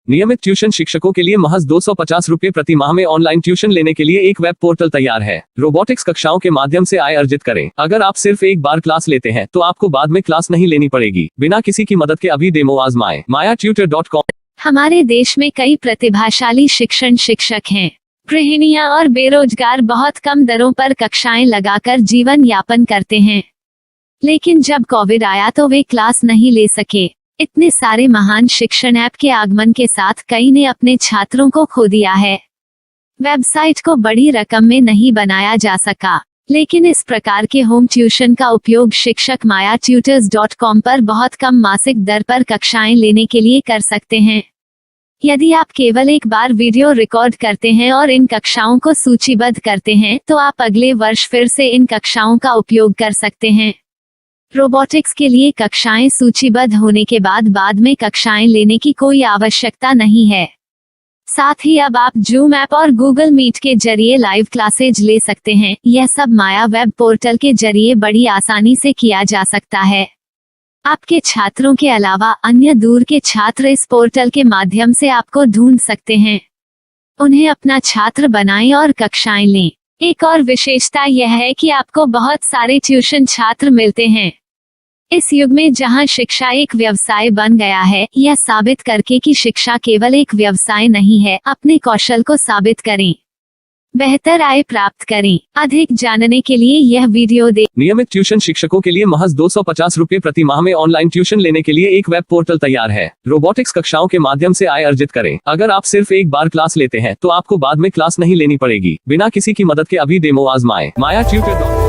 नियमित ट्यूशन शिक्षकों के लिए महज 250 रुपए प्रति माह में ऑनलाइन ट्यूशन लेने के लिए एक वेब पोर्टल तैयार है। रोबोटिक्स कक्षाओं के माध्यम से आय अर्जित करें। अगर आप सिर्फ एक बार क्लास लेते हैं तो आपको बाद में क्लास नहीं लेनी पड़ेगी। बिना किसी की मदद के अभी डेमो आजमाएं। mayatutor.com। हमारे देश में कई प्रतिभाशाली शिक्षक हैं। गृहिणियां और बेरोजगार बहुत कम दरों पर कक्षाएं लगाकर जीवन यापन करते हैं, लेकिन जब कोविड आया तो वे क्लास नहीं ले सके। इतने सारे महान शिक्षण ऐप के आगमन के साथ कई ने अपने छात्रों को खो दिया है। वेबसाइट को बड़ी रकम में नहीं बनाया जा सका, लेकिन इस प्रकार के होम ट्यूशन का उपयोग शिक्षक mayatutors.com पर बहुत कम मासिक दर पर कक्षाएं लेने के लिए कर सकते हैं। यदि आप केवल एक बार वीडियो रिकॉर्ड करते हैं और इन कक्षाओं को सूचीबद्ध करते हैं तो आप अगले वर्ष फिर से इन कक्षाओं का उपयोग कर सकते हैं। रोबोटिक्स के लिए कक्षाएं सूचीबद्ध होने के बाद में कक्षाएं लेने की कोई आवश्यकता नहीं है। साथ ही अब आप जूम ऐप और गूगल मीट के जरिए लाइव क्लासेज ले सकते हैं। यह सब माया वेब पोर्टल के जरिए बड़ी आसानी से किया जा सकता है। आपके छात्रों के अलावा अन्य दूर के छात्र इस पोर्टल के माध्यम से आपको ढूंढ सकते हैं। उन्हें अपना छात्र बनाएं और कक्षाएं लें। एक और विशेषता यह है कि आपको बहुत सारे ट्यूशन छात्र मिलते हैं। इस युग में जहां शिक्षा एक व्यवसाय बन गया है, यह साबित करके कि शिक्षा केवल एक व्यवसाय नहीं है, अपने कौशल को साबित करें, बेहतर आय प्राप्त करें। अधिक जानने के लिए यह वीडियो देखें। नियमित ट्यूशन शिक्षकों के लिए महज 250 रुपए प्रति माह में ऑनलाइन ट्यूशन लेने के लिए एक वेब पोर्टल तैयार है। रोबोटिक्स कक्षाओं के माध्यम से आय अर्जित करें। अगर आप सिर्फ एक बार क्लास लेते हैं तो आपको बाद में क्लास नहीं लेनी पड़ेगी। बिना किसी की मदद के अभी डेमो आजमाएं। mayatutor.com।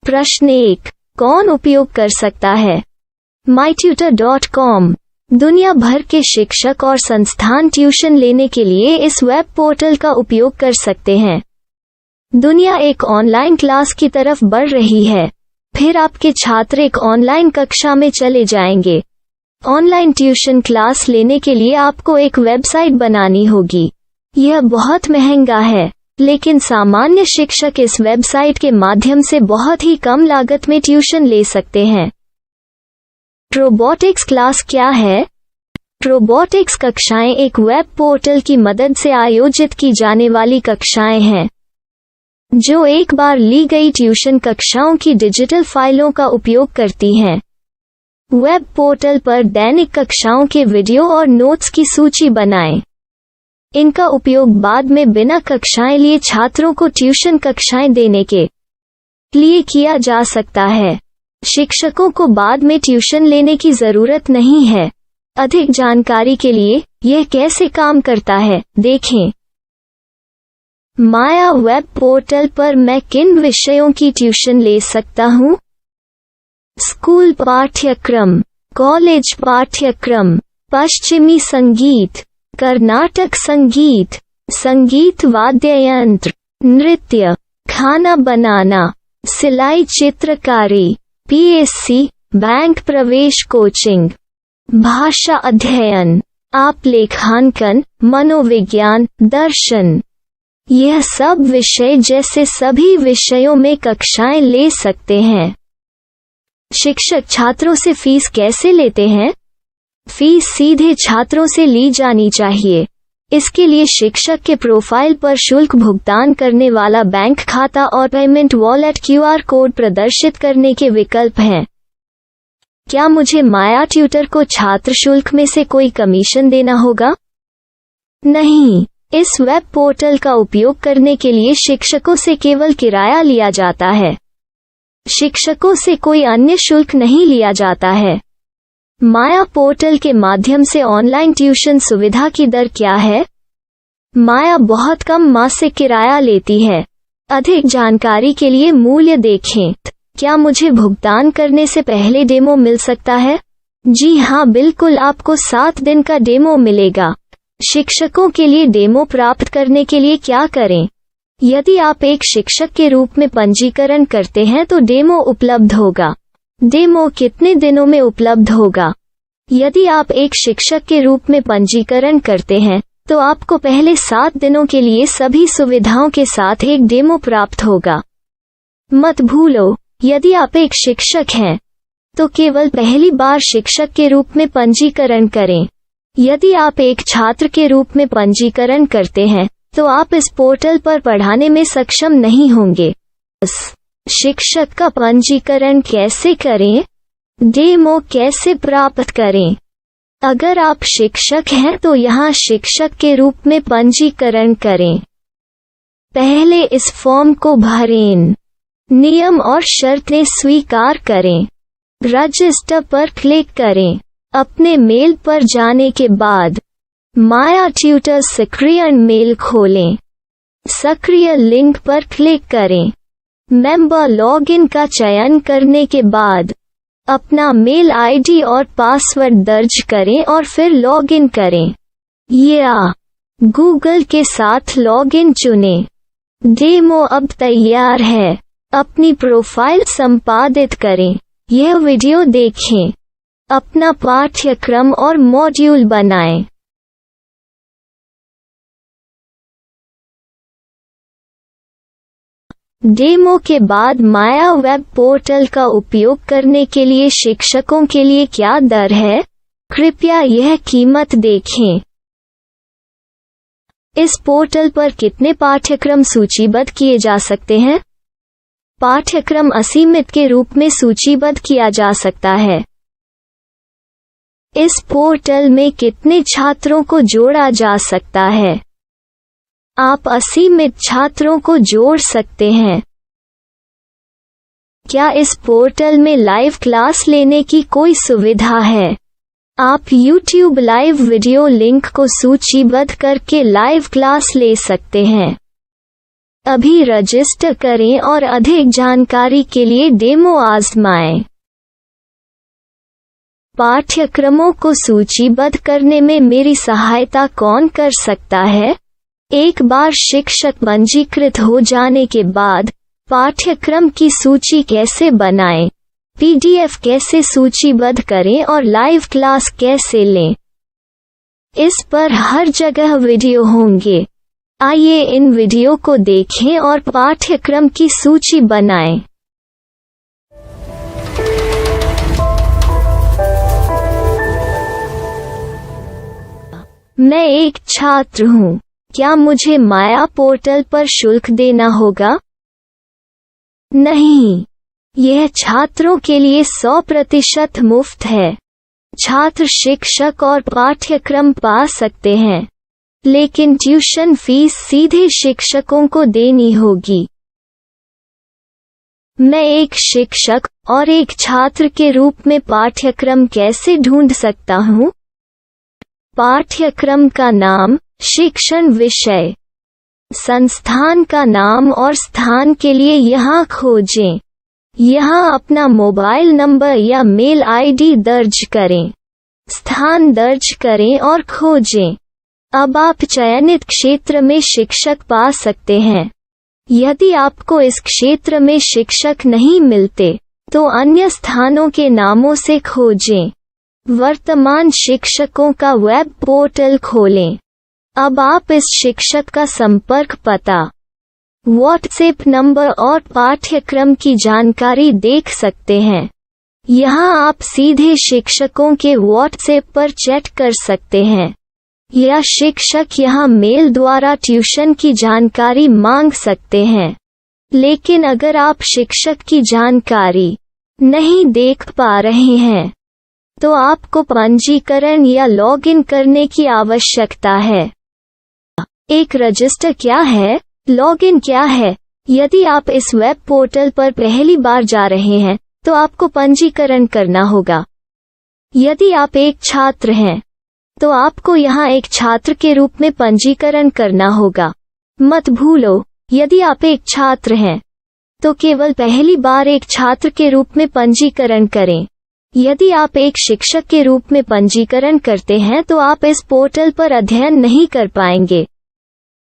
प्रश्न 1, कौन उपयोग कर सकता है? mytutor.com दुनिया भर के शिक्षक और संस्थान ट्यूशन लेने के लिए इस वेब पोर्टल का उपयोग कर सकते हैं। दुनिया एक ऑनलाइन क्लास की तरफ बढ़ रही है। फिर आपके छात्र एक ऑनलाइन कक्षा में चले जाएंगे। ऑनलाइन ट्यूशन क्लास लेने के लिए आपको एक वेबसाइट बनानी होगी। यह बहुत महंगा है, लेकिन सामान्य शिक्षक इस वेबसाइट के माध्यम से बहुत ही कम लागत में ट्यूशन ले सकते हैं। रोबोटिक्स क्लास क्या है? रोबोटिक्स कक्षाएं एक वेब पोर्टल की मदद से आयोजित की जाने वाली कक्षाएं हैं, जो एक बार ली गई ट्यूशन कक्षाओं की डिजिटल फाइलों का उपयोग करती हैं। वेब पोर्टल पर दैनिक कक्षाओं के वीडियो और नोट्स की सूची बनाएं। इनका उपयोग बाद में बिना कक्षाएं लिए छात्रों को ट्यूशन कक्षाएं देने के लिए किया जा सकता है। शिक्षकों को बाद में ट्यूशन लेने की जरूरत नहीं है। अधिक जानकारी के लिए यह कैसे काम करता है, देखें। माया वेब पोर्टल पर मैं किन विषयों की ट्यूशन ले सकता हूँ? स्कूल पाठ्यक्रम, कॉलेज पाठ्यक्रम, पश्चिमी संगीत, कर्नाटक संगीत, संगीत वाद्य यंत्र, नृत्य, खाना बनाना, सिलाई चित्रकारी, पीएससी, बैंक प्रवेश कोचिंग, भाषा अध्ययन, आप लेखांकन, मनोविज्ञान, दर्शन। यह सब विषय जैसे सभी विषयों में कक्षाएं ले सकते हैं। शिक्षक छात्रों से फीस कैसे लेते हैं? फीस सीधे छात्रों से ली जानी चाहिए। इसके लिए शिक्षक के प्रोफाइल पर शुल्क भुगतान करने वाला बैंक खाता और पेमेंट वॉलेट क्यूआर कोड प्रदर्शित करने के विकल्प हैं। क्या मुझे माया ट्यूटर को छात्र शुल्क में से कोई कमीशन देना होगा? नहीं, इस वेब पोर्टल का उपयोग करने के लिए शिक्षकों से केवल किराया लिया जाता है। शिक्षकों से कोई अन्य शुल्क नहीं लिया जाता है। माया पोर्टल के माध्यम से ऑनलाइन ट्यूशन सुविधा की दर क्या है? माया बहुत कम मासिक किराया लेती है। अधिक जानकारी के लिए मूल्य देखें। क्या मुझे भुगतान करने से पहले डेमो मिल सकता है? जी हाँ, बिल्कुल, आपको 7 दिन का डेमो मिलेगा। शिक्षकों के लिए डेमो प्राप्त करने के लिए क्या करें? यदि आप एक शिक्षक के रूप में पंजीकरण करते हैं तो डेमो उपलब्ध होगा। डेमो कितने दिनों में उपलब्ध होगा? यदि आप एक शिक्षक के रूप में पंजीकरण करते हैं तो आपको पहले 7 दिनों के लिए सभी सुविधाओं के साथ एक डेमो प्राप्त होगा। मत भूलो, यदि आप एक शिक्षक हैं तो केवल पहली बार शिक्षक के रूप में पंजीकरण करें। यदि आप एक छात्र के रूप में पंजीकरण करते हैं तो आप इस पोर्टल पर पढ़ाने में सक्षम नहीं होंगे। शिक्षक का पंजीकरण कैसे करें? डेमो कैसे प्राप्त करें? अगर आप शिक्षक हैं तो यहाँ शिक्षक के रूप में पंजीकरण करें। पहले इस फॉर्म को भरें। नियम और शर्तें स्वीकार करें। रजिस्टर पर क्लिक करें। अपने मेल पर जाने के बाद माया ट्यूटर सक्रिय मेल खोलें। सक्रिय लिंक पर क्लिक करें। मेंबर लॉगिन का चयन करने के बाद अपना मेल आईडी और पासवर्ड दर्ज करें और फिर लॉगिन करें या गूगल के साथ लॉगिन चुनें। डेमो अब तैयार है। अपनी प्रोफाइल संपादित करें। यह वीडियो देखें। अपना पाठ्यक्रम और मॉड्यूल बनाएं। डेमो के बाद माया वेब पोर्टल का उपयोग करने के लिए शिक्षकों के लिए क्या दर है? कृपया यह कीमत देखें। इस पोर्टल पर कितने पाठ्यक्रम सूचीबद्ध किए जा सकते हैं? पाठ्यक्रम असीमित के रूप में सूचीबद्ध किया जा सकता है। इस पोर्टल में कितने छात्रों को जोड़ा जा सकता है? आप असीमित छात्रों को जोड़ सकते हैं। क्या इस पोर्टल में लाइव क्लास लेने की कोई सुविधा है? आप YouTube लाइव वीडियो लिंक को सूचीबद्ध करके लाइव क्लास ले सकते हैं। अभी रजिस्टर करें और अधिक जानकारी के लिए डेमो आजमाएं। पाठ्यक्रमों को सूचीबद्ध करने में मेरी सहायता कौन कर सकता है? एक बार शिक्षक पंजीकृत हो जाने के बाद पाठ्यक्रम की सूची कैसे बनाएं, PDF कैसे सूचीबद्ध करें और लाइव क्लास कैसे लें, इस पर हर जगह वीडियो होंगे। आइए इन वीडियो को देखें और पाठ्यक्रम की सूची बनाएं। मैं एक छात्र हूँ। क्या मुझे माया पोर्टल पर शुल्क देना होगा? नहीं, यह छात्रों के लिए 100% मुफ्त है। छात्र शिक्षक और पाठ्यक्रम पा सकते हैं, लेकिन ट्यूशन फीस सीधे शिक्षकों को देनी होगी। मैं एक शिक्षक और एक छात्र के रूप में पाठ्यक्रम कैसे ढूंढ सकता हूँ? पाठ्यक्रम का नाम, शिक्षण विषय, संस्थान का नाम और स्थान के लिए यहाँ खोजें। यहाँ अपना मोबाइल नंबर या मेल आईडी दर्ज करें। स्थान दर्ज करें और खोजें। अब आप चयनित क्षेत्र में शिक्षक पा सकते हैं। यदि आपको इस क्षेत्र में शिक्षक नहीं मिलते, तो अन्य स्थानों के नामों से खोजें। वर्तमान शिक्षकों का वेब पोर्टल खोलें। अब आप इस शिक्षक का संपर्क पता, व्हाट्सएप नंबर और पाठ्यक्रम की जानकारी देख सकते हैं। यहाँ आप सीधे शिक्षकों के व्हाट्सएप पर चैट कर सकते हैं या शिक्षक यहाँ मेल द्वारा ट्यूशन की जानकारी मांग सकते हैं। लेकिन अगर आप शिक्षक की जानकारी नहीं देख पा रहे हैं, तो आपको पंजीकरण या लॉगिन करने की आवश्यकता है। एक रजिस्टर क्या है? लॉगिन क्या है? यदि आप इस वेब पोर्टल पर पहली बार जा रहे हैं, तो आपको पंजीकरण करना होगा। यदि आप एक छात्र हैं, तो आपको यहाँ एक छात्र के रूप में पंजीकरण करना होगा। मत भूलो, यदि आप एक छात्र हैं, तो केवल पहली बार एक छात्र के रूप में पंजीकरण करें। यदि आप एक शिक्षक के रूप में पंजीकरण करते हैं तो आप इस पोर्टल पर अध्ययन नहीं कर पाएंगे।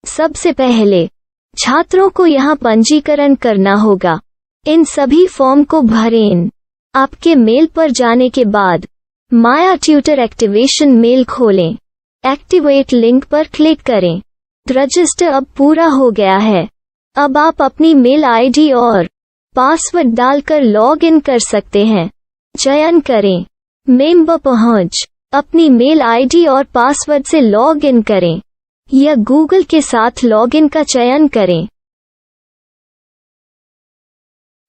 सबसे पहले छात्रों को यहाँ पंजीकरण करना होगा। इन सभी फॉर्म को भरें। आपके मेल पर जाने के बाद माया ट्यूटर एक्टिवेशन मेल खोलें। एक्टिवेट लिंक पर क्लिक करें। रजिस्टर अब पूरा हो गया है। अब आप अपनी मेल आईडी और पासवर्ड डालकर लॉग इन कर सकते हैं। चयन करें। मेंबर पहुंच। अपनी मेल आईडी और पासवर्ड से लॉग इन करें या गूगल के साथ लॉगिन का चयन करें।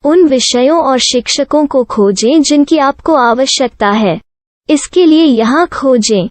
उन विषयों और शिक्षकों को खोजें जिनकी आपको आवश्यकता है। इसके लिए यहाँ खोजें।